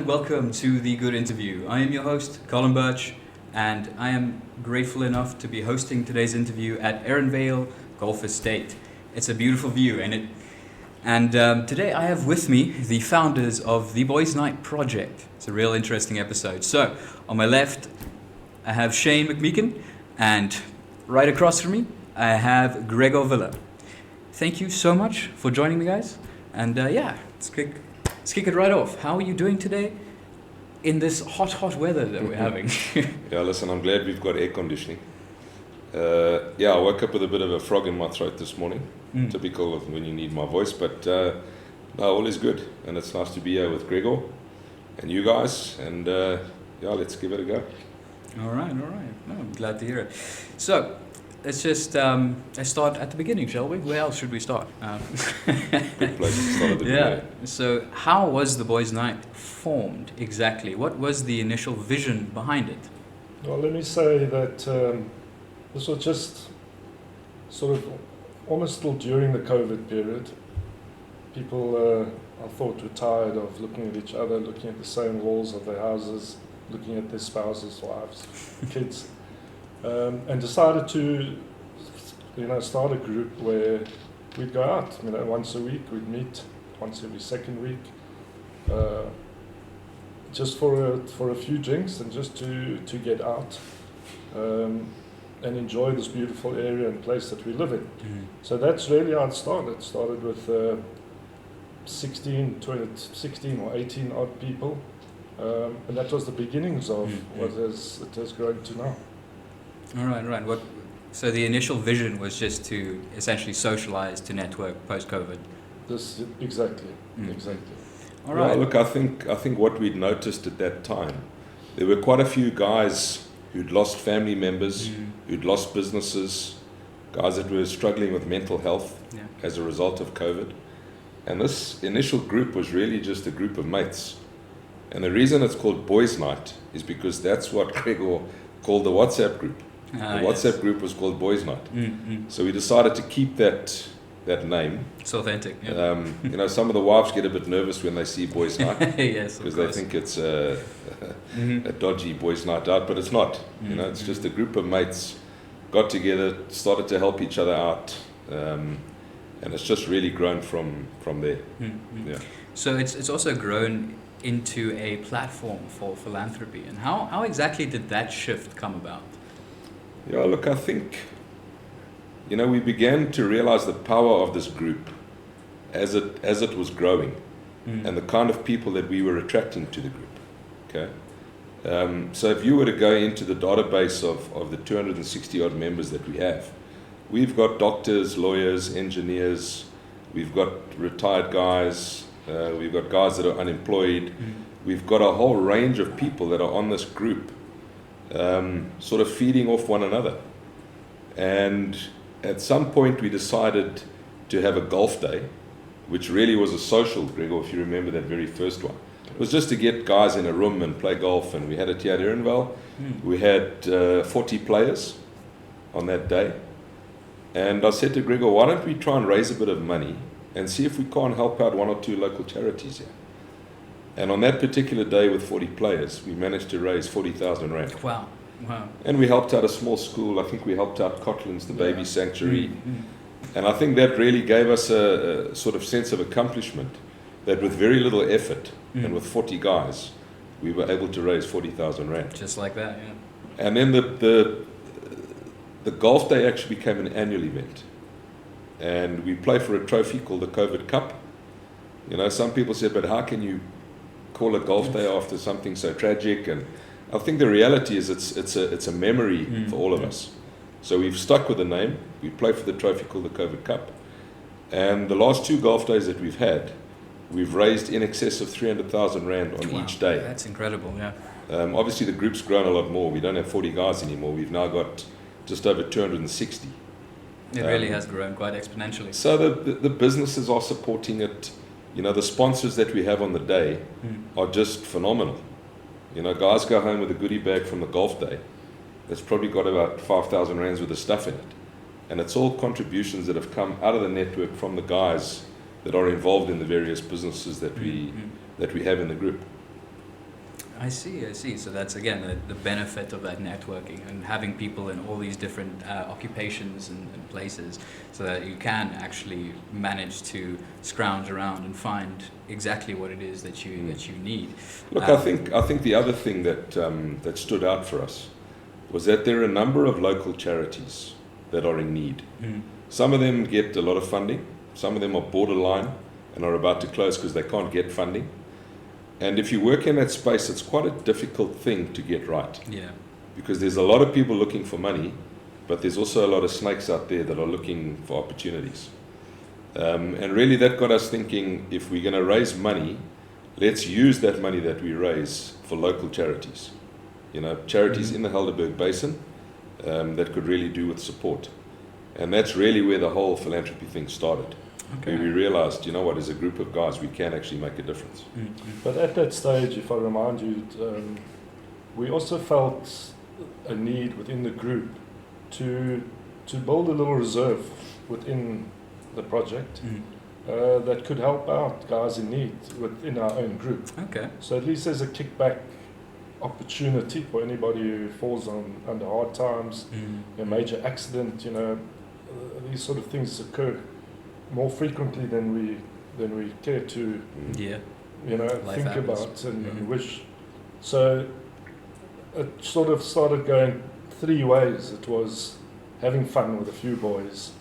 and welcome to The Good Interview. I am your host, Colin Birch, and I am grateful enough to be hosting today's interview at Vale Golf Estate. It's a beautiful view, ain't it? And today I have with me the founders of the Boys Night Project. It's a real interesting episode. So, on my left, I have Shane McMeekin, and right across from me, I have Gregor Wille. Thank you so much for joining me, guys. And let's kick it right off. How are you doing today in this hot weather that we're having? Yeah, listen, I'm glad we've got air conditioning. I woke up with a bit of a frog in my throat this morning. Typical of when you need my voice, but no, all is good. And it's nice to be here with Gregor and you guys. And let's give it a go. All right. No, I'm glad to hear it. So, let's just let's start at the beginning, shall we? Where else should we start? Good place to start at the beginning. So, how was the Boys Night formed exactly? What was the initial vision behind it? Well, let me say that this was just sort of almost still during the COVID period. People, I thought, were tired of looking at each other, looking at the same walls of their houses, looking at their spouses, wives, kids. And decided to, start a group where we'd go out. Once a week we'd meet, once every second week, just for a few drinks and just to get out and enjoy this beautiful area and place that we live in. So that's really how it started. It started with 16 or 18 odd people, and that was the beginnings of what it has grown to now. All right. So the initial vision was just to essentially socialize, to network post-COVID. Exactly. All right. Yeah, look, I think what we'd noticed at that time, there were quite a few guys who'd lost family members, who'd lost businesses, guys that were struggling with mental health as a result of COVID. And this initial group was really just a group of mates. And the reason it's called Boys Night is because that's what Gregor called the WhatsApp group. The WhatsApp group was called Boys Night. So we decided to keep that name. It's authentic. Some of the wives get a bit nervous when they see Boys Night. Yes, because they think it's a dodgy boys' night out, but it's not. It's just a group of mates got together, started to help each other out, and it's just really grown from there. Yeah. So it's also grown into a platform for philanthropy. And how exactly did that shift come about? Yeah, look, I think, we began to realize the power of this group as it was growing and the kind of people that we were attracting to the group. Okay. So if you were to go into the database of the 260 odd members that we have, we've got doctors, lawyers, engineers, we've got retired guys, we've got guys that are unemployed, we've got a whole range of people that are on this group, sort of feeding off one another. And at some point we decided to have a golf day, which really was a social, Gregor, if you remember that very first one. It was just to get guys in a room and play golf, and we had it here at Vale. We had 40 players on that day. And I said to Gregor, why don't we try and raise a bit of money and see if we can't help out one or two local charities here. And on that particular day with 40 players, we managed to raise 40,000 Rand. Wow. And we helped out a small school. I think we helped out Cotlands, the baby sanctuary. And I think that really gave us a sort of sense of accomplishment, that with very little effort and with 40 guys, we were able to raise 40,000 Rand. Just like that, yeah. And then the golf day actually became an annual event. And we play for a trophy called the COVID Cup. Some people said, but how can you call a golf day after something so tragic? And I think the reality is it's a memory for all of us. So we've stuck with the name. We play for the trophy called the COVID Cup. And the last two golf days that we've had, we've raised in excess of 300,000 Rand on each day. That's incredible, yeah. Obviously the group's grown a lot more. We don't have 40 guys anymore. We've now got just over 260. It really has grown quite exponentially. So the businesses are supporting it. The sponsors that we have on the day are just phenomenal. Guys go home with a goodie bag from the golf day that's probably got about 5,000 Rands worth of stuff in it. And it's all contributions that have come out of the network from the guys that are involved in the various businesses that we have in the group. I see. So that's again the benefit of that networking and having people in all these different occupations and places, so that you can actually manage to scrounge around and find exactly what it is that you need. Look, I think the other thing that stood out for us was that there are a number of local charities that are in need. Some of them get a lot of funding. Some of them are borderline and are about to close because they can't get funding. And if you work in that space, it's quite a difficult thing to get right. Yeah. Because there's a lot of people looking for money, but there's also a lot of snakes out there that are looking for opportunities. And really that got us thinking, if we're going to raise money, let's use that money that we raise for local charities. Charities in the Helderberg Basin that could really do with support. And that's really where the whole philanthropy thing started. Okay. We realized, as a group of guys, we can actually make a difference. But at that stage, if I remind you, we also felt a need within the group to build a little reserve within the project that could help out guys in need within our own group. Okay. So at least there's a kickback opportunity for anybody who falls under hard times, a major accident, these sort of things occur more frequently than we care to think happens. about and wish. So it sort of started going three ways. It was having fun with a few boys,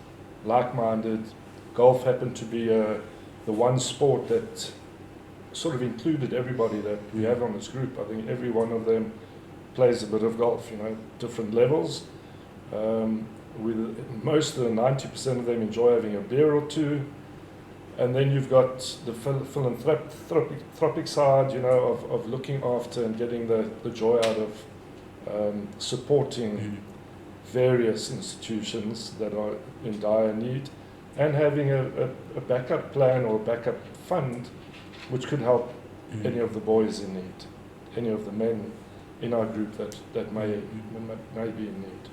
like-minded. Golf happened to be the one sport that sort of included everybody that we have on this group. I think every one of them plays a bit of golf, different levels. With most of the 90% of them enjoy having a beer or two, and then you've got the philanthropic side, of looking after and getting the joy out of supporting various institutions that are in dire need, and having a backup plan or a backup fund which could help any of the boys in need, any of the men in our group that may be in need.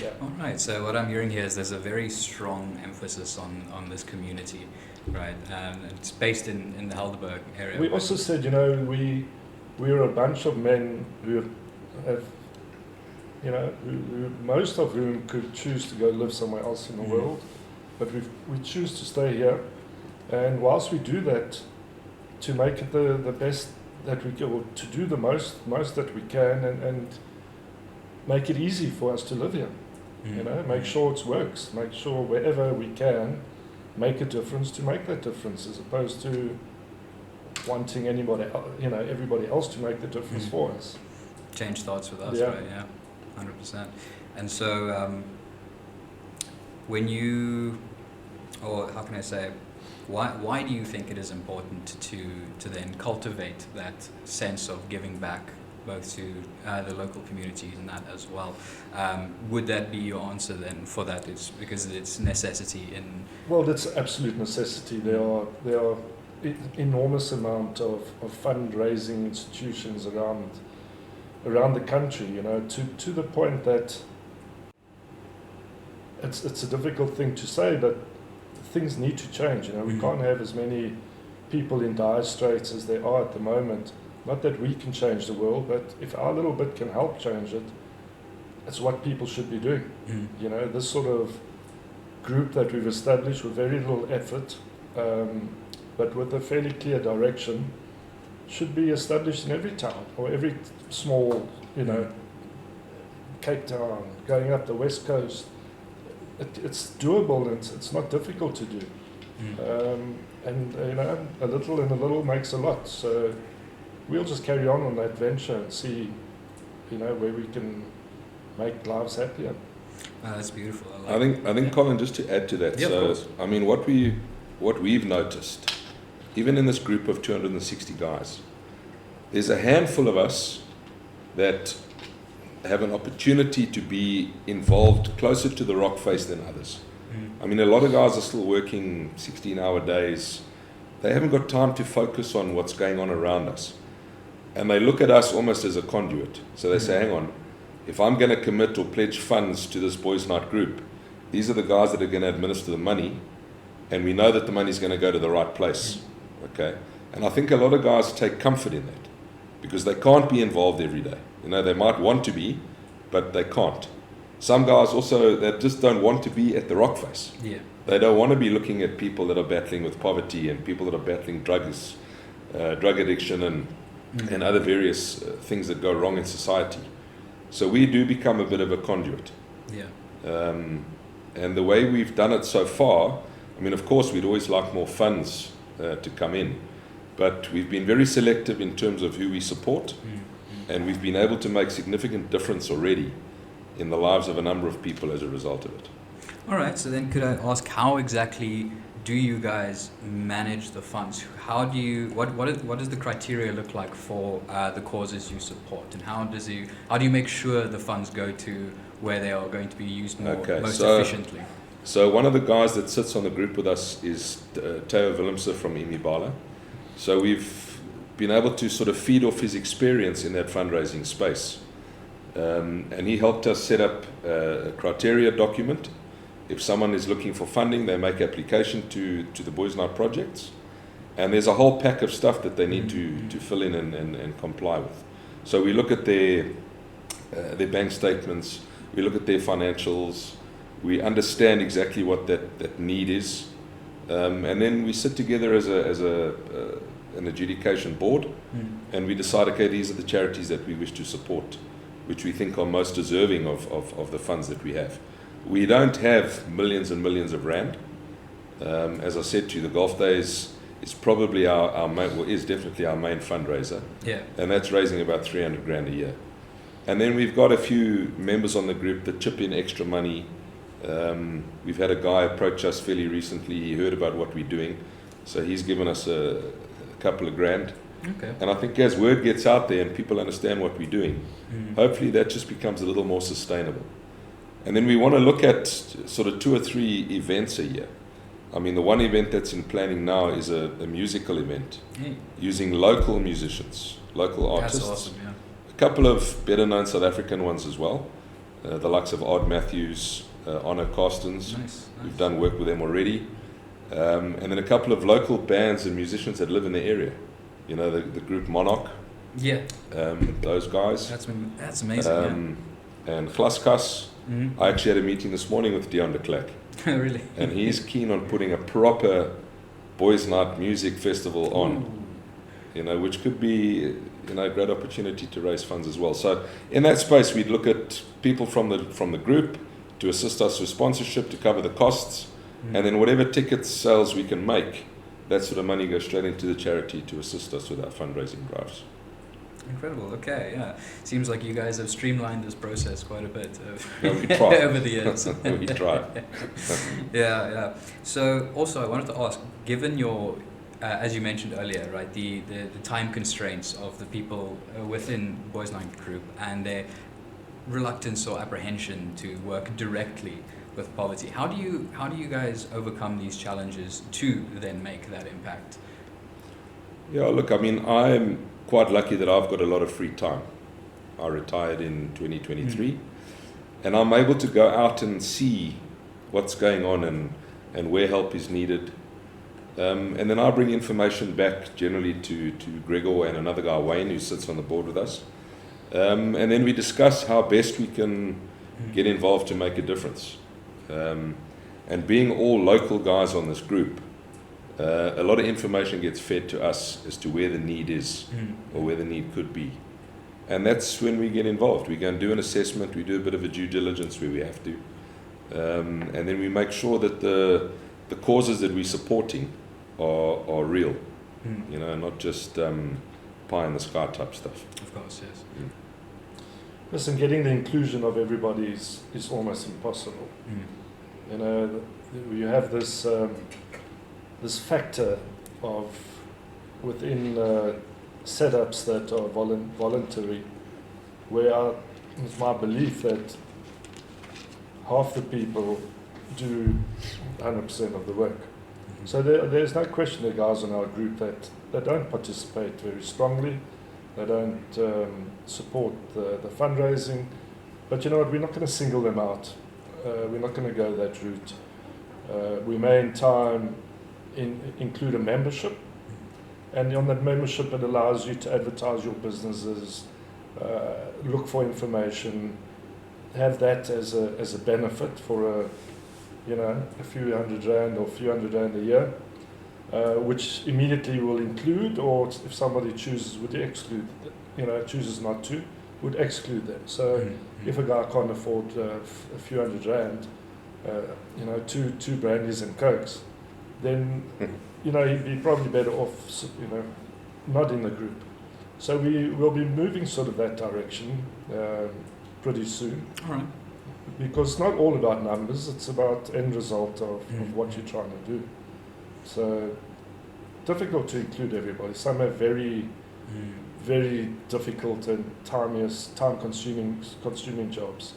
Yeah. All right. So what I'm hearing here is there's a very strong emphasis on this community, right? It's based in the Helderberg area. We also said, we're a bunch of men who have, who most of whom could choose to go live somewhere else in the world, but we choose to stay here, and whilst we do that, to make it the best that we can, or to do the most that we can, and make it easy for us to live here. Make sure it works. Make sure wherever we can make a difference to make that difference, as opposed to wanting everybody else to make the difference for us. Change starts with us, right? Yeah, 100%. And so, when you, or how can I say, why do you think it is important to then cultivate that sense of giving back, both to the local communities and that as well? Would that be your answer then for that? It's because it's necessity in... Well, that's absolute necessity. There are enormous amount of fundraising institutions around the country, to the point that it's a difficult thing to say, but things need to change. We can't have as many people in dire straits as there are at the moment. Not that we can change the world, but if our little bit can help change it, it's what people should be doing. This sort of group that we've established with very little effort, but with a fairly clear direction, should be established in every town or every small, Cape Town, going up the West Coast. It's doable, and it's not difficult to do. And a little and a little makes a lot. So we'll just carry on that venture and see, where we can make lives happier. That's beautiful. I think Colin, just to add to that, I mean, what we've noticed, even in this group of 260 guys, there's a handful of us that have an opportunity to be involved closer to the rock face than others. I mean, a lot of guys are still working 16-hour days. They haven't got time to focus on what's going on around us. And they look at us almost as a conduit. So they say, hang on, if I'm going to commit or pledge funds to this boys' night group, these are the guys that are going to administer the money, and we know that the money's going to go to the right place. Okay? And I think a lot of guys take comfort in that. because they can't be involved every day. You know, they might want to be, but they can't. Some guys also, that just don't want to be at the rock face. Yeah. They don't want to be looking at people that are battling with poverty and people that are battling drugs, drug addiction and other various things that go wrong in society. So we do become a bit of a conduit. Yeah. And the way we've done it so far, I mean, of course, we'd always like more funds to come in, but we've been very selective in terms of who we support, and we've been able to make significant difference already in the lives of a number of people as a result of it. All right, so then could I ask, how exactly do you guys manage the funds? How do you, what does the criteria look like for the causes you support, and how do you make sure the funds go to where they are going to be used most efficiently? So one of the guys that sits on the group with us is Tereo from Imibala. So we've been able to sort of feed off his experience in that fundraising space. And he helped us set up a criteria document. If someone is looking for funding, they make application to the Boys Night projects. And there's a whole pack of stuff that they need to fill in and comply with. So we look at their bank statements, we look at their financials, we understand exactly what that need is. And then we sit together as an adjudication board, and we decide, okay, these are the charities that we wish to support, which we think are most deserving of the funds that we have. We don't have millions and millions of rand. As I said to you, the Golf Days is probably our main, well, is definitely our main fundraiser. Yeah. And that's raising about 300 grand a year. And then we've got a few members on the group that chip in extra money. We've had a guy approach us fairly recently. He heard about what we're doing, so he's given us a couple of grand. Okay. And I think as word gets out there and people understand what we're doing, hopefully that just becomes a little more sustainable. And then we want to look at sort of 2 or 3 events a year. I mean, the one event that's in planning now is a musical event using local musicians, local artists. That's awesome, yeah. A couple of better known South African ones as well, the likes of Odd Matthews, Honor Carstens. Nice. We've done work with them already. And then a couple of local bands and musicians that live in the area. You know, the group Monarch. Yeah. Those guys. That's amazing. And Glaskas. I actually had a meeting this morning with Dion de Klerk. Really? And he's keen on putting a proper Boys Night music festival on. You know, which could be, you know, a great opportunity to raise funds as well. So in that space, we'd look at people from the group to assist us with sponsorship to cover the costs, and then whatever ticket sales we can make, that sort of money goes straight into the charity to assist us with our fundraising drives. Incredible. Okay, yeah. Seems like you guys have streamlined this process quite a bit We try. over the years. We try. Yeah. So also I wanted to ask, given your, as you mentioned earlier, right, the time constraints of the people within Boys Night Group and their reluctance or apprehension to work directly with poverty, how do you guys overcome these challenges to then make that impact? Yeah, look, I mean, I'm quite lucky that I've got a lot of free time. I retired in 2023, and I'm able to go out and see what's going on and where help is needed. And then I bring information back generally to Gregor and another guy, Wayne, who sits on the board with us. And then we discuss how best we can get involved to make a difference. And being all local guys on this group, a lot of information gets fed to us as to where the need is or where the need could be. And that's when we get involved. We go and do an assessment, we do a bit of a due diligence where we have to. And then we make sure that the causes that we're supporting are real, you know, not just pie in the sky type stuff. Of course, yes. Listen, getting the inclusion of everybody is almost impossible. You know, you have this this factor of within setups that are voluntary, where it's my belief that half the people do 100% of the work. So there's no question there are guys in our group that don't participate very strongly. They don't support the fundraising. But you know what, we're not going to single them out. We're not going to go that route. We may in time include a membership, And on that membership, it allows you to advertise your businesses, look for information, have that as a benefit for a few £100 or a few £100 a year, which immediately will include, or if somebody chooses not to, would exclude them. So if a guy can't afford a few £100, two brandies and cokes, then he'd be probably better off, not in the group. So we will be moving sort of that direction pretty soon. All right. Because it's not all about numbers, it's about end result of what you're trying to do. So difficult to include everybody. Some have very difficult and time consuming jobs.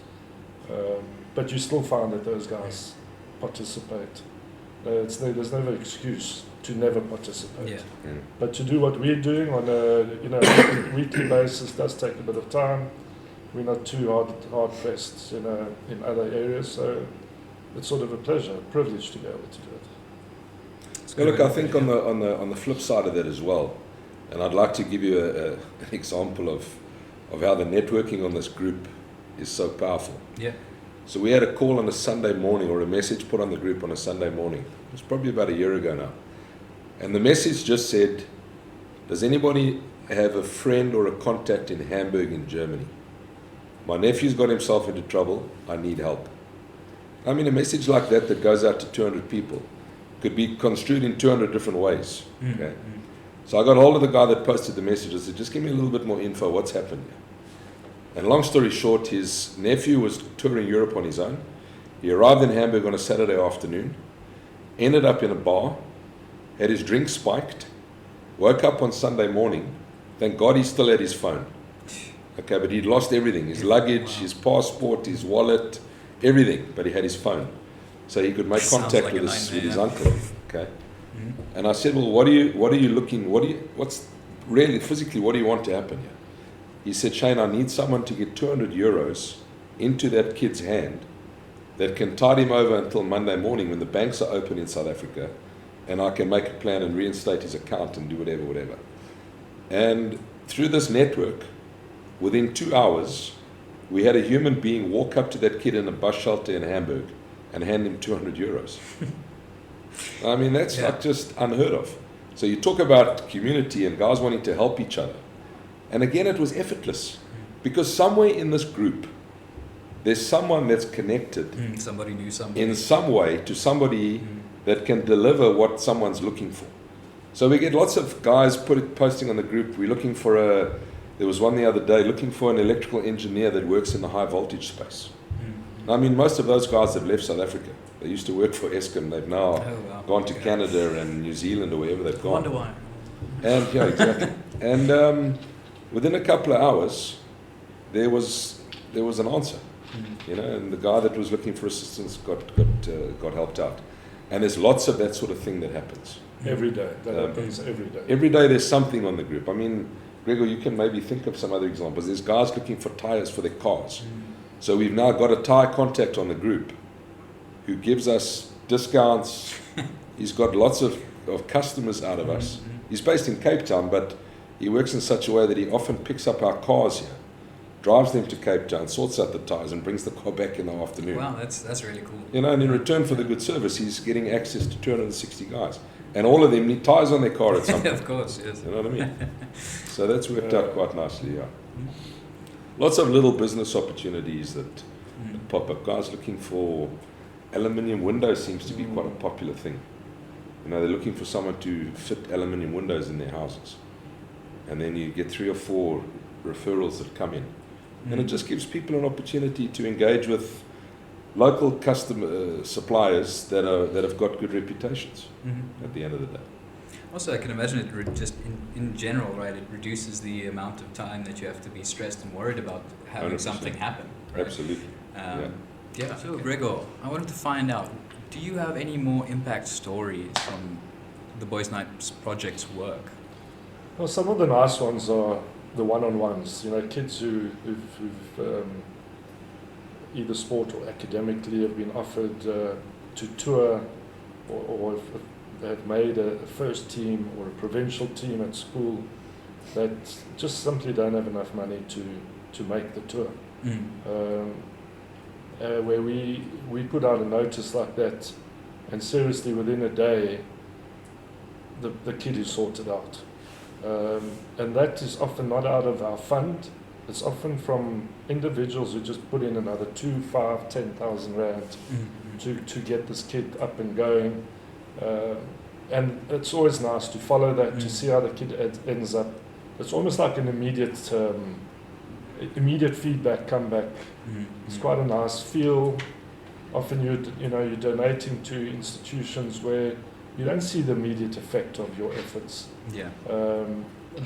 But you still find that those guys participate. There's never an excuse to never participate. Yeah. But to do what we're doing on a weekly basis does take a bit of time. We're not too hard pressed in other areas, so it's sort of a pleasure, a privilege to be able to do it. Well, look, I think on the flip side of that as well, and I'd like to give you an example of how the networking on this group is so powerful. Yeah. So we had a call on a Sunday morning, or a message put on the group on a Sunday morning. It was probably about a year ago now. And the message just said, does anybody have a friend or a contact in Hamburg in Germany? My nephew's got himself into trouble, I need help. I mean, a message like that goes out to 200 people could be construed in 200 different ways. Okay? So I got hold of the guy that posted the message. I said, just give me a little bit more info, what's happened here? And long story short, his nephew was touring Europe on his own. He arrived in Hamburg on a Saturday afternoon, ended up in a bar, had his drink spiked, woke up on Sunday morning. Thank God he still had his phone. Okay, but he'd lost everything, his luggage, his passport, his wallet, everything, but he had his phone. So he could make contact with his uncle. Okay. And I said, well, what do you want to happen here? He said, Shane, I need someone to get 200 euros into that kid's hand that can tide him over until Monday morning when the banks are open in South Africa, and I can make a plan and reinstate his account and do whatever. And through this network, within 2 hours, we had a human being walk up to that kid in a bus shelter in Hamburg and hand him 200 euros. I mean, that's like just unheard of. So you talk about community and guys wanting to help each other. And again, it was effortless. Because somewhere in this group, there's someone that's connected somebody knew somebody in some way to somebody that can deliver what someone's looking for. So we get lots of guys posting on the group, we're looking for there was one the other day, looking for an electrical engineer that works in the high voltage space. I mean, most of those guys have left South Africa. They used to work for Eskom. They've now gone to Canada and New Zealand or wherever they've gone. Wonder why. And yeah, exactly. And within a couple of hours, there was an answer. And the guy that was looking for assistance got helped out. And there's lots of that sort of thing that happens. Every day. That happens every day. Every day there's something on the group. I mean, Gregor, you can maybe think of some other examples. There's guys looking for tires for their cars. So we've now got a tire contact on the group who gives us discounts. He's got lots of customers out of us. He's based in Cape Town, but he works in such a way that he often picks up our cars here, drives them to Cape Town, sorts out the tires, and brings the car back in the afternoon. Wow, that's really cool. And in return for the good service, he's getting access to 260 guys. And all of them need tires on their car at some point. Of course, yes. You know what I mean? So that's worked out quite nicely, yeah. Lots of little business opportunities that pop up. Guys looking for aluminium windows seems to be quite a popular thing. They're looking for someone to fit aluminium windows in their houses. And then you get 3 or 4 referrals that come in. And it just gives people an opportunity to engage with local customer suppliers that have got good reputations at the end of the day. Also, I can imagine it just in general, right? It reduces the amount of time that you have to be stressed and worried about having 100%. something happen. Right? Absolutely. So, Gregor, I wanted to find out, do you have any more impact stories from the Boys' Night Project's work? Well, some of the nice ones are the one-on-ones. Kids who've either sport or academically have been offered to tour or have have made a first team or a provincial team at school that just simply don't have enough money to make the tour. Where we put out a notice like that, and seriously within a day the kid is sorted out. And that is often not out of our fund. It's often from individuals who just put in another 2, 5, 10,000 rand to get this kid up and going. And it's always nice to follow that, to see how the kid ends up. It's almost like an immediate feedback comeback. It's quite a nice feel. Often you're donating to institutions where you don't see the immediate effect of your efforts. Yeah.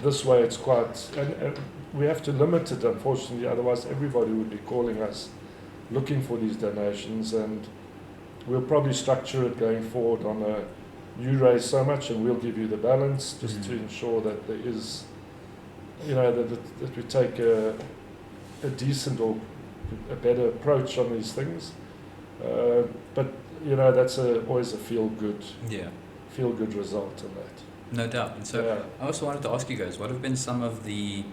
This way it's quite, and we have to limit it, unfortunately, otherwise everybody would be calling us looking for these donations, and we'll probably structure it going forward on a, you raise so much and we'll give you the balance, just to ensure that there is, that we take a decent or a better approach on these things. But that's always a feel good result in that. No doubt. And so I also wanted to ask you guys, what have been some of the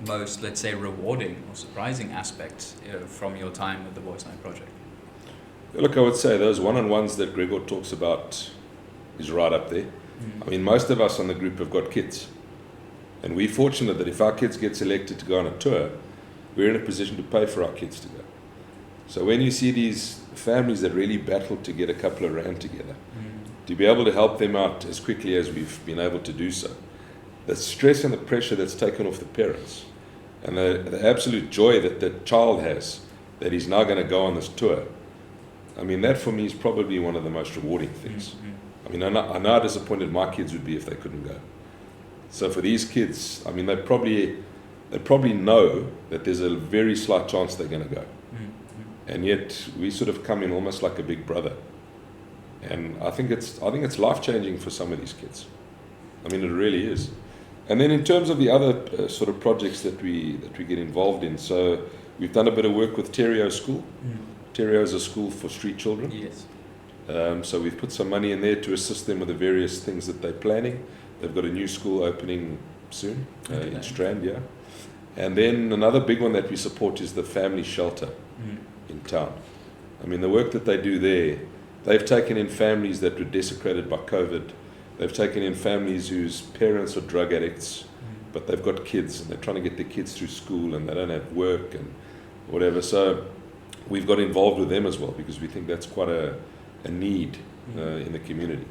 most, let's say, rewarding or surprising aspects from your time with the Voice Night Project? Look, I would say those one-on-ones that Gregor talks about is right up there. I mean, most of us on the group have got kids. And we're fortunate that if our kids get selected to go on a tour, we're in a position to pay for our kids to go. So when you see these families that really battle to get a couple of rand together, to be able to help them out as quickly as we've been able to do so, the stress and the pressure that's taken off the parents, and the absolute joy that the child has that he's now going to go on this tour, I mean, that for me is probably one of the most rewarding things. I mean, I know how disappointed my kids would be if they couldn't go. So for these kids, I mean, they probably know that there's a very slight chance they're going to go. And yet we sort of come in almost like a big brother. And I think it's life-changing for some of these kids. I mean, it really is. And then in terms of the other sort of projects that we get involved in, so we've done a bit of work with Tereo School. Tereo is a school for street children. Yes. So we've put some money in there to assist them with the various things that they're planning. They've got a new school opening soon in Strand, yeah. And then another big one that we support is the family shelter in town. I mean, the work that they do there, they've taken in families that were desecrated by COVID. They've taken in families whose parents are drug addicts, but they've got kids and they're trying to get their kids through school and they don't have work and whatever. So we've got involved with them as well because we think that's quite a need in the community,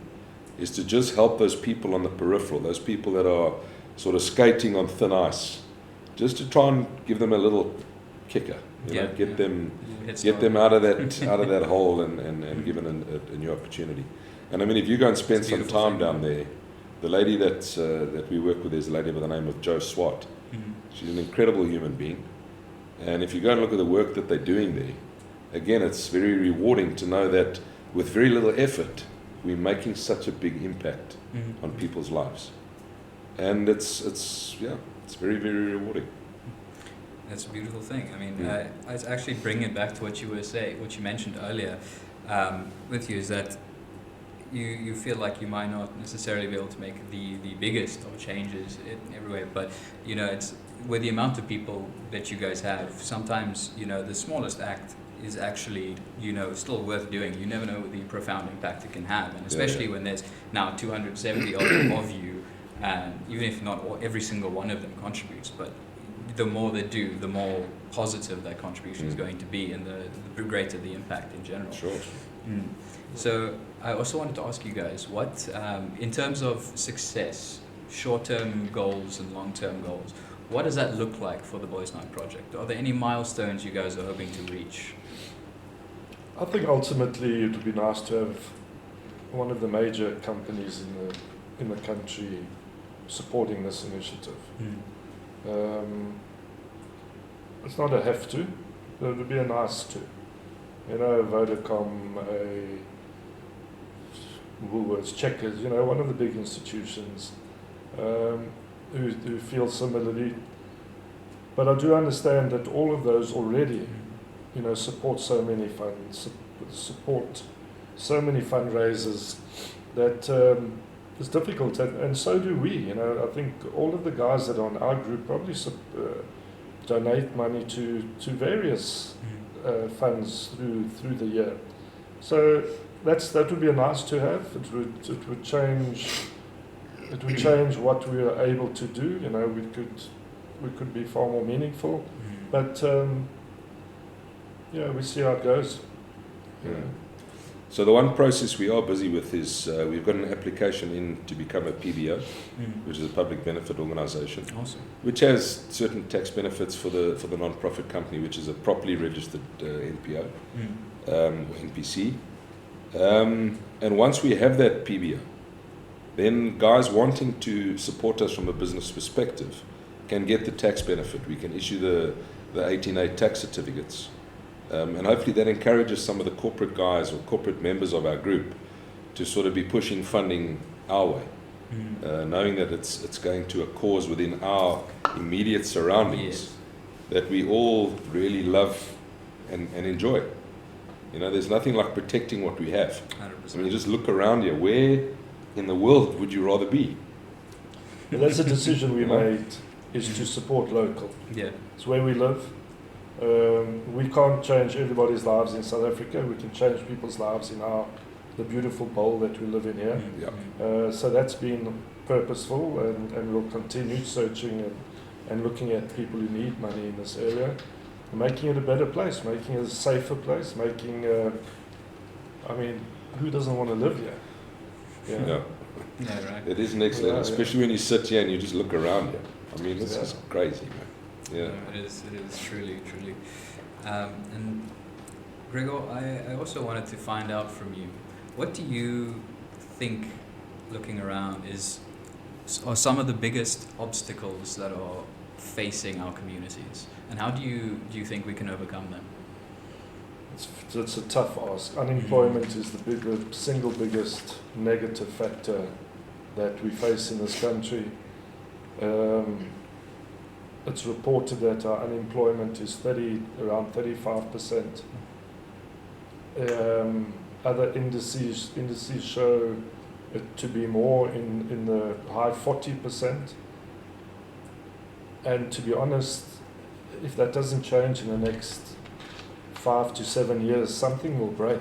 is to just help those people on the peripheral, those people that are sort of skating on thin ice, just to try and give them a little kicker, get them out of that hole and give them a new opportunity. And I mean, if you go and spend some time down there, the lady that we work with is a lady by the name of Jo Swart. She's an incredible human being, and if you go and look at the work that they're doing there, again, it's very rewarding to know that with very little effort, we're making such a big impact on people's lives, and it's very, very rewarding. That's a beautiful thing. I mean, I was actually bringing it back to what you mentioned earlier with you, is that you feel like you might not necessarily be able to make the biggest of changes everywhere, but it's with the amount of people that you guys have, sometimes the smallest act is actually still worth doing. You never know the profound impact it can have, and especially when there's now 270 of you, even if not every single one of them contributes, but the more they do, the more positive that contribution is going to be, and the greater the impact in general. Sure. So I also wanted to ask you guys, what, in terms of success, short-term goals and long-term goals, what does that look like for the Voice Night Project? Are there any milestones you guys are hoping to reach? I think ultimately it would be nice to have one of the major companies in the country supporting this initiative. It's not a have to, but it would be a nice to. Vodacom, Woolworths, Checkers, one of the big institutions who feel similarly. But I do understand that all of those already, support so many funds, support so many fundraisers, that is difficult, and so do we. You know, I think all of the guys that are on our group probably donate money to various funds through the year. So that would be a nice to have. It would change what we are able to do. You know, we could be far more meaningful. But yeah, we see how it goes. Yeah. So the one process we are busy with is we've got an application in to become a PBO, which is a public benefit organisation, Awesome. which has certain tax benefits for the non-profit company, which is a properly registered NPO or NPC. And once we have that PBO, then guys wanting to support us from a business perspective can get the tax benefit. We can issue the 18A tax certificates. And hopefully that encourages some of the corporate guys or corporate members of our group to sort of be pushing funding our way, knowing that it's going to a cause within our immediate surroundings that we all really love and enjoy. You know, there's nothing like protecting what we have. 100%. I mean, you just look around here. Where in the world would you rather be? Well, that's a decision we made, is to support local. Yeah. It's where we live. We can't change everybody's lives in South Africa. We can change people's lives in the beautiful bowl that we live in here. So that's been purposeful, and we'll continue searching and looking at people who need money in this area, and making it a better place, making it a safer place, making, I mean, who doesn't want to live here? Yeah. Yeah, right. It is next level, especially when you sit here and you just look around here. I mean, this is crazy, man. Yeah. No, it is truly. And Gregor, I also wanted to find out from you, what do you think, looking around, are some of the biggest obstacles that are facing our communities, and how do you think we can overcome them? It's a tough ask. Unemployment is the single biggest negative factor that we face in this country. It's reported that our unemployment is around 35%. Other indices show it to be more in the high 40%. And to be honest, if that doesn't change in the next 5 to 7 years, something will break,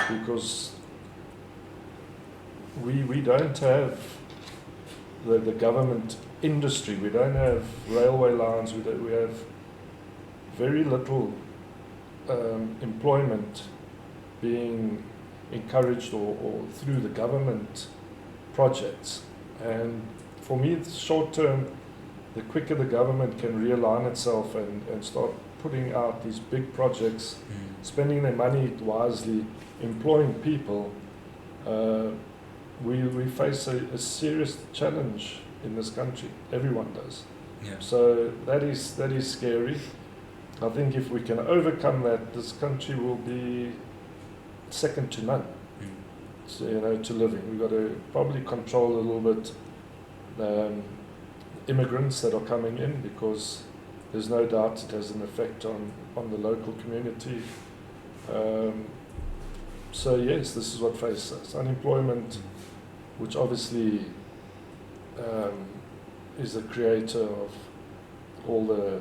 because we don't have the government industry, we don't have railway lines, we have very little employment being encouraged or through the government projects. And for me, it's short term, the quicker the government can realign itself and start putting out these big projects, spending their money wisely, employing people, we face a serious challenge in this country. Everyone does. Yeah. So that is scary. I think if we can overcome that, this country will be second to none. So, to living. We've got to probably control a little bit immigrants that are coming in, because there's no doubt it has an effect on the local community. So yes, this is what faces us. Unemployment, which obviously is the creator of all the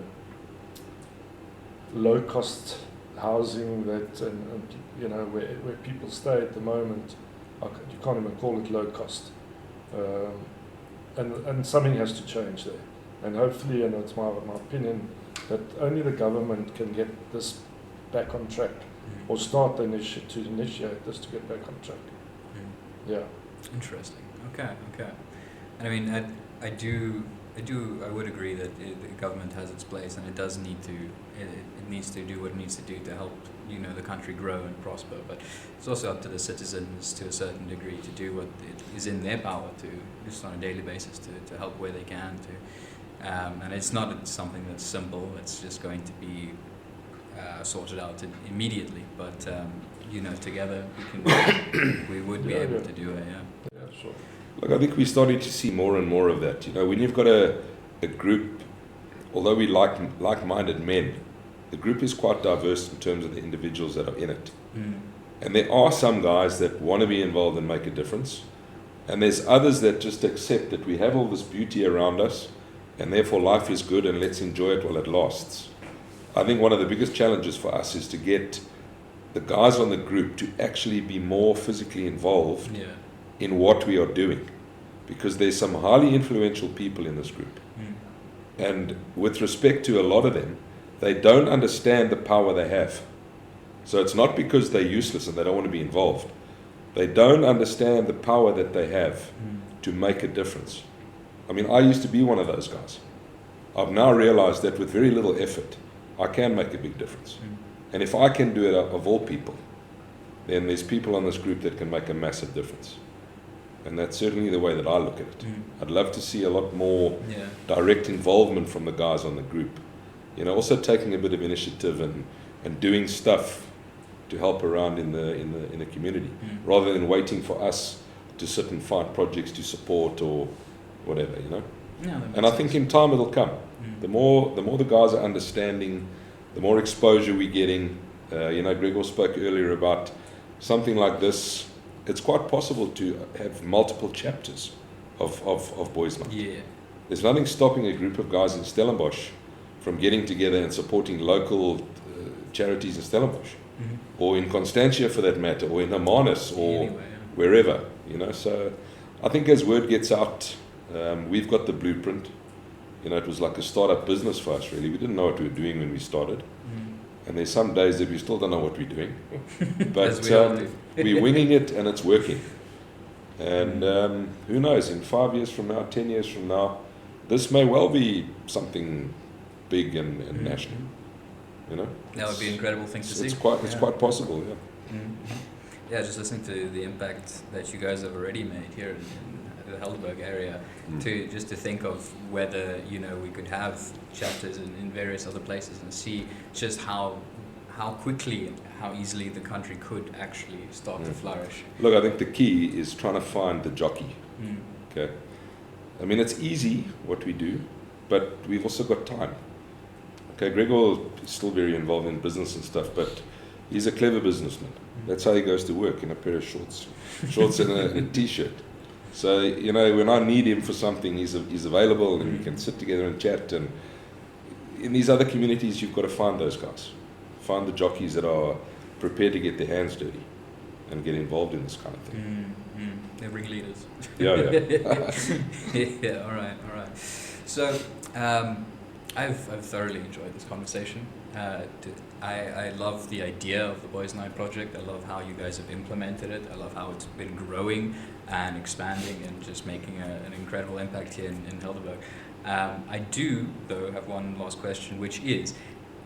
low-cost housing that and where people stay at the moment. You can't even call it low cost. And something has to change there. And hopefully, and it's my opinion, that only the government can get this back on track, or start the to initiate this to get back on track. Yeah. Interesting. Okay. And I mean, I would agree that the government has its place, and it does need to. It needs to do what it needs to do to help the country grow and prosper. But it's also up to the citizens to a certain degree to do what is in their power to, just on a daily basis, to help where they can. And it's not something that's simple. It's just going to be sorted out immediately. But together we would be able to do it. Yeah, sure. Look, I think we're starting to see more and more of that. When you've got a group, although we like-minded men, the group is quite diverse in terms of the individuals that are in it. And there are some guys that want to be involved and make a difference. And there's others that just accept that we have all this beauty around us, and therefore life is good and let's enjoy it while it lasts. I think one of the biggest challenges for us is to get the guys on the group to actually be more physically involved in what we are doing. Because there's some highly influential people in this group. And with respect to a lot of them, they don't understand the power they have. So it's not because they're useless and they don't want to be involved. They don't understand the power that they have to make a difference. I mean, I used to be one of those guys. I've now realized that with very little effort, I can make a big difference. And if I can do it of all people, then there's people on this group that can make a massive difference. And that's certainly the way that I look at it. I'd love to see a lot more direct involvement from the guys on the group. You know, also taking a bit of initiative and doing stuff to help around in the community, rather than waiting for us to sit and find projects to support or whatever, you know. And I think in time it'll come. The more the guys are understanding, the more exposure we're getting. You know, Gregor spoke earlier about something like this. It's quite possible to have multiple chapters of Boys Night. There's nothing stopping a group of guys in Stellenbosch from getting together and supporting local charities in Stellenbosch, or in Constantia for that matter, or in Hermanus, or wherever, you know. So I think as word gets out, we've got the blueprint. You know, it was like a startup business for us, really. We didn't know what we were doing when we started. And there's some days that we still don't know what we're doing. But we're winging it and it's working. And who knows, in 5 years from now, 10 years from now, this may well be something big and national. You know? That would be an incredible thing to see. It's quite possible, yeah. Yeah, just listening to the impact that you guys have already made here in the Helderberg area, to think of whether, you know, we could have chapters in various other places and see just how quickly and how easily the country could actually start to flourish. Look, I think the key is trying to find the jockey. Okay, I mean, it's easy what we do, but we've also got time. Okay, Gregor is still very involved in business and stuff, but he's a clever businessman. That's how he goes to work, in a pair of shorts and a t-shirt. So, you know, when I need him for something, he's available, and we can sit together and chat. And in these other communities, you've got to find those guys. Find the jockeys that are prepared to get their hands dirty and get involved in this kind of thing. They're ringleaders. Yeah. All right. So, I've thoroughly enjoyed this conversation. I love the idea of the Boys Night project. I love how you guys have implemented it. I love how it's been growing and expanding and just making an incredible impact here in Helderberg. I do, though, have one last question, which is,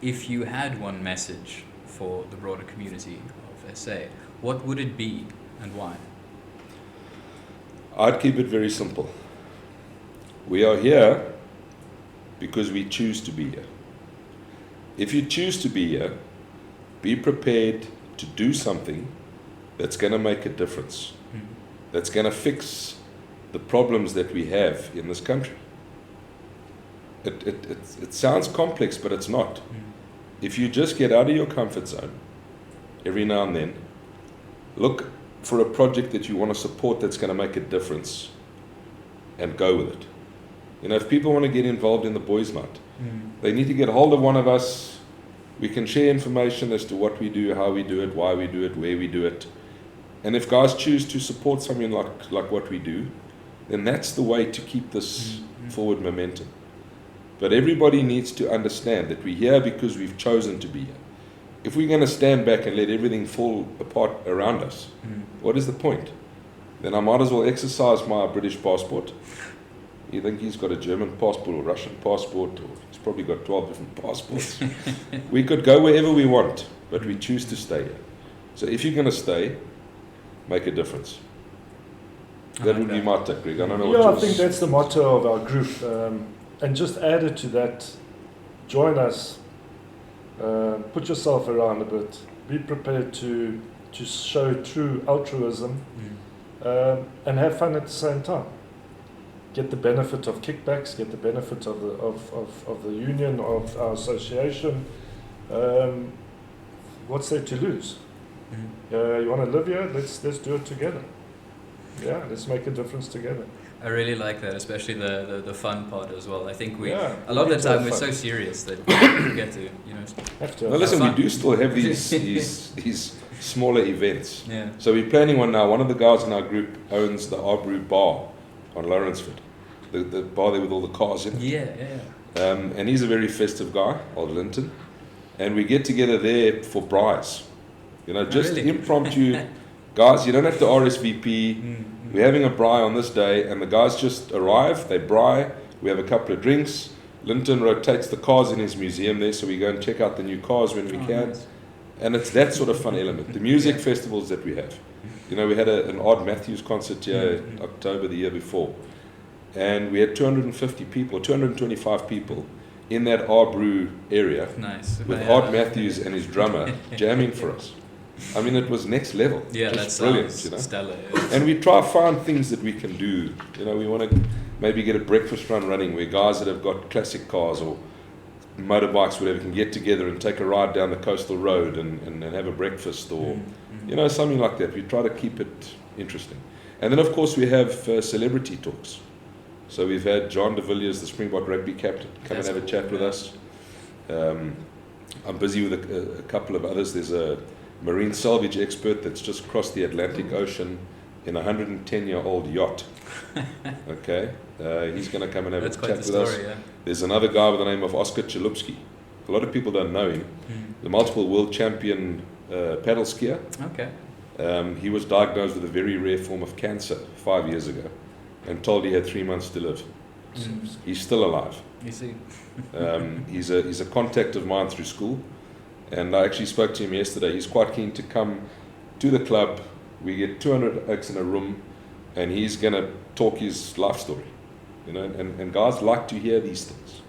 if you had one message for the broader community of SA, what would it be and why? I'd keep it very simple. We are here because we choose to be here. If you choose to be here, be prepared to do something that's going to make a difference, that's going to fix the problems that we have in this country. It sounds complex, but it's not. If you just get out of your comfort zone every now and then, look for a project that you want to support that's going to make a difference, and go with it. You know, if people want to get involved in the Boys Night, they need to get hold of one of us. We can share information as to what we do, how we do it, why we do it, where we do it. And if guys choose to support something like what we do, then that's the way to keep this forward momentum. But everybody needs to understand that we're here because we've chosen to be here. If we're going to stand back and let everything fall apart around us, what is the point? Then I might as well exercise my British passport. You think he's got a German passport or Russian passport, or he's probably got 12 different passports. We could go wherever we want, but we choose to stay here. So if you're going to stay, make a difference. That would be my take, Greg. I don't know what yours. I think that's the motto of our group. And just added to that, join us, put yourself around a bit, be prepared to show true altruism, and have fun at the same time. Get the benefit of kickbacks, get the benefit of the union, of our association. What's there to lose? You want to live here? Let's do it together. Yeah, let's make a difference together. I really like that, especially the fun part as well. I think a lot of need the to time have we're fun. so serious that we forget to, Have to Well, have listen, fun. we do still have these smaller events. yeah. So we're planning one now. One of the guys in our group owns the Arbrew Bar on Lawrenceford, the bar there with all the cars in it. Yeah. And he's a very festive guy, old Linton. And we get together there for braais. Just really? impromptu. Guys, you don't have to RSVP. We're having a braai on this day, and the guys just arrive, they braai, we have a couple of drinks. Linton rotates the cars in his museum there, so we go and check out the new cars when we can. Nice. And it's that sort of fun element. The music festivals that we have. We had an Odd Matthews concert here in October the year before. And we had 250 people, 225 people in that Arbrew area Nice. with Odd Matthews and his drummer jamming for us. I mean, it was next level. Yeah, just that brilliant, sounds stellar. Yeah. And we try to find things that we can do. We want to maybe get a breakfast run running where guys that have got classic cars or motorbikes, whatever, can get together and take a ride down the coastal road and have a breakfast or, something like that. We try to keep it interesting. And then, of course, we have celebrity talks. So we've had John de Villiers, the Springbok rugby captain, come and have a chat with us. I'm busy with a couple of others. There's a marine salvage expert that's just crossed the Atlantic Ocean in a 110-year-old yacht. Okay, he's going to come and have a chat with us. Yeah. There's another guy by the name of Oscar Chalupsky. A lot of people don't know him. The multiple world champion paddle skier. Okay. He was diagnosed with a very rare form of cancer 5 years ago and told he had 3 months to live. He's still alive. You see. He's a contact of mine through school, and I actually spoke to him yesterday. He's quite keen to come to the club. We get 200 oaks in a room, and he's going to talk his life story. And guys like to hear these things.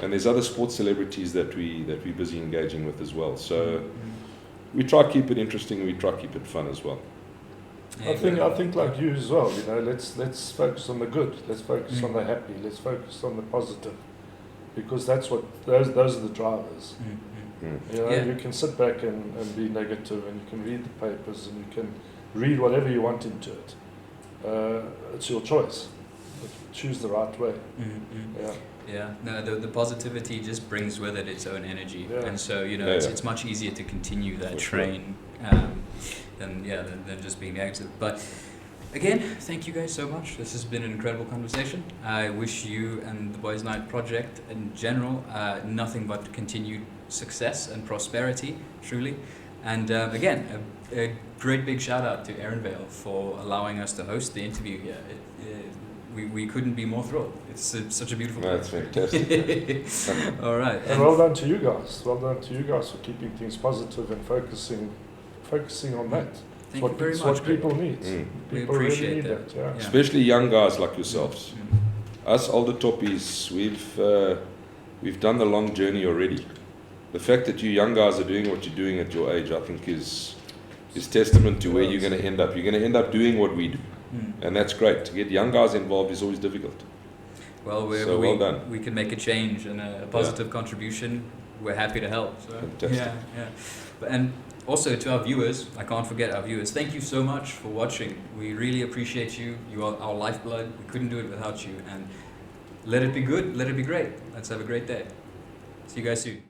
And there's other sports celebrities that we're busy engaging with as well. So we try to keep it interesting. We try to keep it fun as well. I think like you as well. Let's focus on the good. Let's focus on the happy. Let's focus on the positive, because that's what those are the drivers. You can sit back and be negative, and you can read the papers, and you can read whatever you want into it. It's your choice. Choose the right way. Yeah, no, the positivity just brings with it its own energy, and so it's much easier to continue that train than just being negative. But again, thank you guys so much. This has been an incredible conversation. I wish you and the Boys Night project in general nothing but continued success and prosperity, truly. And again, a great big shout out to Aaron Vale for allowing us to host the interview here. We couldn't be more thrilled. It's such a beautiful place. That's fantastic. All right. And well done to you guys. Well done to you guys for keeping things positive and focusing on that. Thank you very It's much. what people need. We People appreciate really need that. that. Yeah. Yeah. Especially young guys like yourselves. Us older toppies, we've done the long journey already. The fact that you young guys are doing what you're doing at your age, I think is testament to where you're going to end up. You're going to end up doing what we do. And that's great. To get young guys involved is always difficult. Well, well done. We can make a change and a positive contribution. We're happy to help. So. Fantastic. And also to our viewers, I can't forget our viewers, thank you so much for watching. We really appreciate you. You are our lifeblood. We couldn't do it without you. And let it be good. Let it be great. Let's have a great day. See you guys soon.